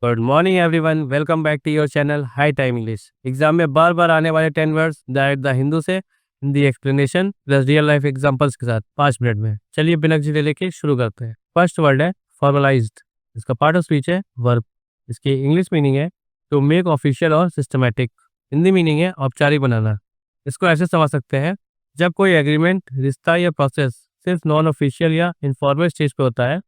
Good morning everyone, welcome back to your channel high time English. Exam में बार बार आने वाले 10 वर्ड्स डायरेक्ट द हिंदू से Hindi explanation plus real life examples के साथ 5 मिनट में। चलिए बिना झिझक लेके शुरू करते हैं। फर्स्ट वर्ड है फॉर्मलाइज्ड। इसका पार्ट ऑफ स्पीच है वर्ब। इसकी इंग्लिश मीनिंग है टू मेक ऑफिशियल और सिस्टमैटिक। हिंदी मीनिंग है औपचारिक बनाना। इसको ऐसे समझ सकते हैं, जब कोई एग्रीमेंट, रिश्ता या प्रोसेस सिर्फ नॉन ऑफिशियल या इनफॉर्मल स्टेज पे होता है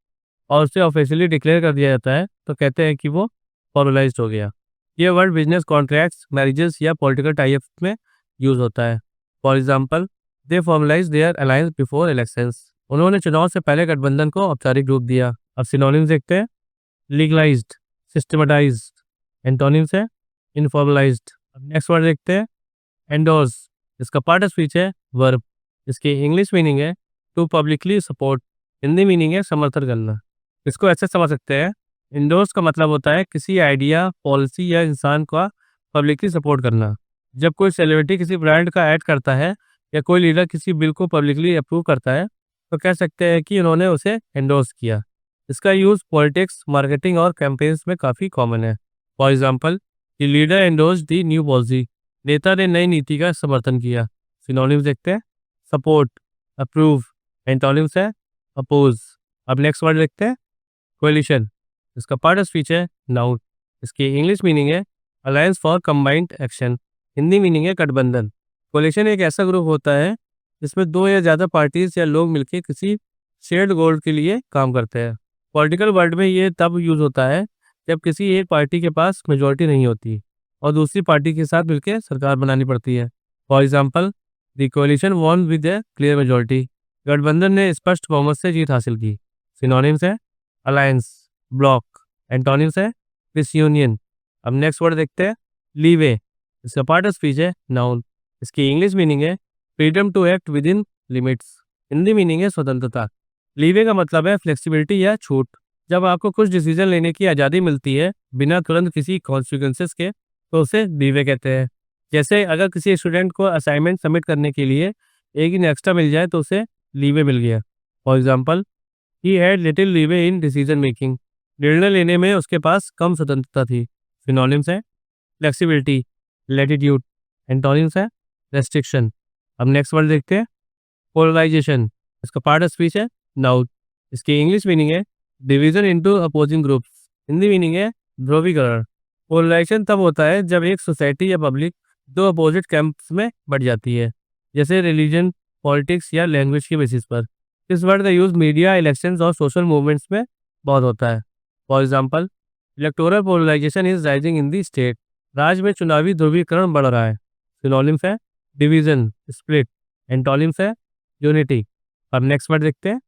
और उसे ऑफिशियली डिक्लेयर कर दिया जाता है तो कहते हैं कि वो फॉर्मलाइज्ड हो गया। ये वर्ड बिजनेस कॉन्ट्रैक्ट्स, मैरिजेस या पॉलिटिकल टाइप्स में यूज होता है। For example, they formalise their alliance before elections. उन्होंने चुनाव से पहले गठबंधन को औपचारिक रूप दिया। अब सिनोनिम्स देखते हैं। Legalised, systematised. एंटोनिम्स है इनफॉर्मलाइज्ड। अब नेक्स्ट वर्ड देखते हैं एंडोर्स। इसका पार्ट ऑफ स्पीच है वर्ब। इसकी इंग्लिश मीनिंग है to publicly support. Hindi meaning है समर्थन करना। इसको ऐसे समझ सकते हैं, इंडोर्स का मतलब होता है किसी आइडिया, पॉलिसी या इंसान का पब्लिकली सपोर्ट करना। जब कोई सेलिब्रिटी किसी ब्रांड का ऐड करता है या कोई लीडर किसी बिल को पब्लिकली अप्रूव करता है तो कह सकते हैं कि उन्होंने उसे एंडोर्स किया। इसका यूज पॉलिटिक्स, मार्केटिंग और कैंपेन्स में काफ़ी कॉमन है। For example, the leader endorse the new policy. नेता ने नई नीति का समर्थन किया। सिनोनिम्स देखते हैं। Support, approve. एंटोनिम्स है अपोज। अब नेक्स्ट वर्ड देखते हैं कोलिशन। इसका पार्ट ऑफ स्पीच है नाउन। इसकी इंग्लिश मीनिंग है alliance for combined action. Hindi meaning है गठबंधन। कोलिशन एक ऐसा ग्रुप होता है जिसमें दो या ज़्यादा पार्टीज या लोग मिलकर किसी शेयर्ड गोल के लिए काम करते हैं। पॉलिटिकल वर्ल्ड में ये तब यूज होता है जब किसी एक पार्टी के पास मेजोरिटी नहीं होती और दूसरी पार्टी के साथ मिलकर सरकार बनानी पड़ती है। For example, the coalition won with a clear majority. गठबंधन ने स्पष्ट बहुमत से जीत हासिल की। सिनोनिम्स है अलायंस, ब्लॉक। एंटोनिम्स है डिसयूनियन। अब नेक्स्ट वर्ड देखते हैं लीवे। इसका पार्ट ऑफ स्पीच है नाउन। इसकी इंग्लिश मीनिंग है freedom to act within limits. Hindi meaning है स्वतंत्रता। लीवे का मतलब है फ्लेक्सिबिलिटी या छूट। जब आपको कुछ डिसीजन लेने की आज़ादी मिलती है बिना तुरंत किसी कॉन्सिक्वेंसेस के तो उसे लीवे कहते हैं। जैसे अगर किसी स्टूडेंट को असाइनमेंट सबमिट करने के लिए एक दिन एक्स्ट्रा मिल जाए तो उसे लीवे मिल गया। For example, he had little leeway in decision making. निर्णय लेने में उसके पास कम स्वतंत्रता थी। सिनोनिम्स है फ्लेक्सिबिलिटी, लैटिट्यूड। एंटोनिम्स है रेस्ट्रिक्शन। अब नेक्स्ट वर्ड देखते हैं पोलराइजेशन। इसका पार्ट ऑफ स्पीच है नाउन। इसकी इंग्लिश मीनिंग है division into opposing groups. Hindi meaning है ध्रुवीकरण। पोलराइजेशन तब होता है जब एक सोसाइटी या पब्लिक दो अपोजिट कैंप्स में बढ़ जाती है, जैसे रिलीजन, पॉलिटिक्स या लैंग्वेज के बेसिस पर। इस वर्ड का यूज मीडिया, इलेक्शंस और सोशल मूवमेंट्स में बहुत होता है। For example, electoral polarisation is rising in the state. राज्य में चुनावी ध्रुवीकरण बढ़ रहा है। सिनोनिम्स है डिवीजन, स्प्लिट। एंटोनिम्स है यूनिटी। अब नेक्स्ट वर्ड देखते हैं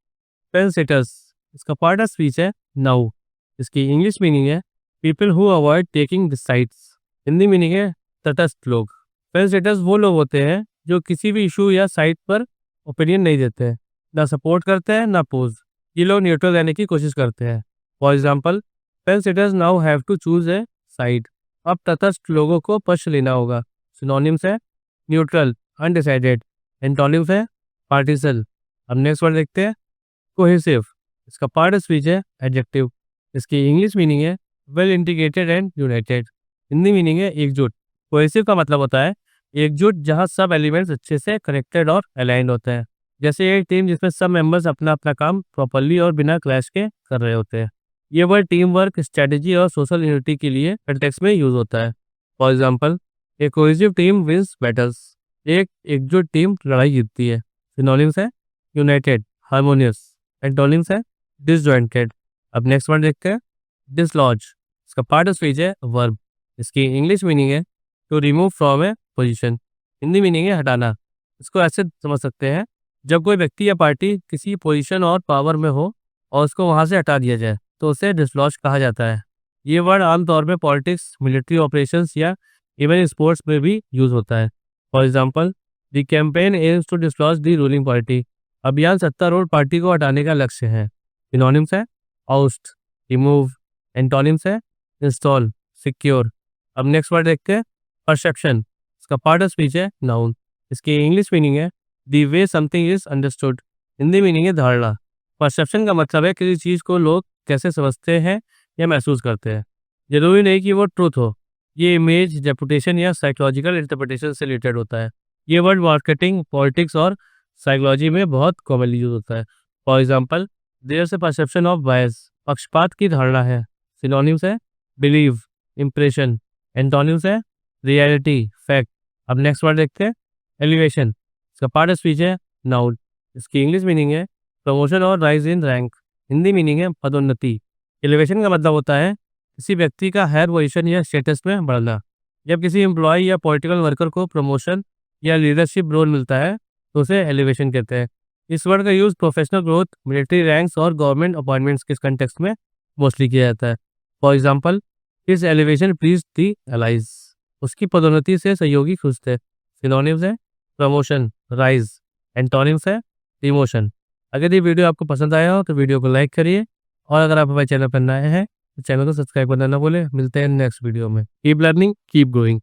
फेंसेटर्स। इसका पार्ट ऑफ स्पीच है नाउ। इसकी इंग्लिश मीनिंग है people who avoid taking sides. Hindi meaning है तटस्थ लोग। फेंसेटर्स वो लोग होते हैं जो किसी भी इशू या साइड पर ओपिनियन नहीं देते हैं, ना सपोर्ट करते हैं ना अपोज। ये लोग न्यूट्रल रहने की कोशिश करते हैं। For example, fence sitters now have to choose a side. अब तटस्थ लोगों को पक्ष लेना होगा। सिनोनिम्स है न्यूट्रल, अनडिसाइडेड। एंटोनिम्स है पार्टिसल। अब नेक्स्ट वर्ड देखते हैं कोहेसिव। इसका पार्ट ऑफ स्पीच है एडजेक्टिव। इसकी इंग्लिश मीनिंग है well integrated and United. Hindi meaning है एकजुट। कोहेसिव का मतलब होता है एकजुट जहां सब एलिमेंट्स अच्छे से कनेक्टेड और अलाइंड होते हैं, जैसे एक टीम जिसमें सब मेंबर्स अपना अपना काम प्रॉपर्ली और बिना क्लैश के कर रहे होते हैं। ये वर्ड टीम वर्क, स्ट्रेटजी और सोशल यूनिटी के लिए कंटेक्स्ट में यूज होता है। For example, a cohesive team wins battles. एक एकजुट टीम लड़ाई जीतती है। सिनोनिम्स है यूनाइटेड, हार्मोनियस। एंटोनिम्स है डिसजॉइंटेड। अब नेक्स्ट वर्ड देखते हैं डिसलॉज। इसका पार्ट ऑफ स्पीच है वर्ब। इसकी इंग्लिश मीनिंग है to remove from a position. हिंदी मीनिंग है हटाना। इसको ऐसे समझ सकते हैं, जब कोई व्यक्ति या पार्टी किसी पोजीशन और पावर में हो और उसको वहां से हटा दिया जाए तो उसे डिसलॉज कहा जाता है। ये वर्ड आमतौर पे पॉलिटिक्स, मिलिट्री ऑपरेशंस या इवन स्पोर्ट्स में भी यूज होता है। For example, the campaign aims to dislodge the ruling party. अभियान सत्तारूढ़ पार्टी को हटाने का लक्ष्य है। सिनोनिम्स है आउस्ट, रिमूव। एंटोनिम्स है इंस्टॉल, सिक्योर। अब नेक्स्ट वर्ड देखते हैं परसेप्शन। इसका पार्ट ऑफ स्पीच है नाउन। इसकी इंग्लिश मीनिंग है the way something is understood. Hindi meaning है धारणा। परसेप्शन का मतलब है किसी चीज़ को लोग कैसे समझते हैं या महसूस करते हैं। जरूरी नहीं कि वो ट्रूथ हो। ये इमेज, रेपुटेशन या साइकोलॉजिकल इंटरप्रिटेशन से रिलेटेड होता है। ये वर्ड मार्केटिंग, पॉलिटिक्स और साइकोलॉजी में बहुत कॉमनली यूज होता है। फॉर एग्जाम्पल, देयर से परसेप्शन ऑफ बायस, पक्षपात की धारणा है। सिनोनिम्स है बिलीव, इम्प्रेशन। एंटोनिम्स है रियलिटी, फैक्ट। अब नेक्स्ट वर्ड देखते हैं, एलिवेशन। इसका पार्ट ऑफ स्पीच है नाउन। इसकी इंग्लिश मीनिंग है प्रमोशन और rise in rank. Hindi meaning है पदोन्नति। एलिवेशन का मतलब होता है किसी व्यक्ति का हायर पोजीशन या स्टेटस में बढ़ना। जब किसी एम्प्लॉय या पॉलिटिकल वर्कर को प्रमोशन या लीडरशिप रोल मिलता है तो उसे एलिवेशन कहते हैं। इस वर्ड का use professional growth, military ranks और गवर्नमेंट अपॉइंटमेंट्स के कंटेक्स्ट में मोस्टली किया जाता है। फॉर एग्जाम्पल, इस एलिवेशन प्लीज दी एलाइज। उसकी पदोन्नति से सहयोगी खुश थे। सिनोनिम्स है प्रमोशन, राइज। एंटोनिम्स है डिमोशन। अगर ये वीडियो आपको पसंद आया हो तो वीडियो को लाइक करिए, और अगर आप हमारे चैनल पर नए हैं तो चैनल को सब्सक्राइब करना ना भूलें। मिलते हैं नेक्स्ट वीडियो में। Keep learning, keep growing.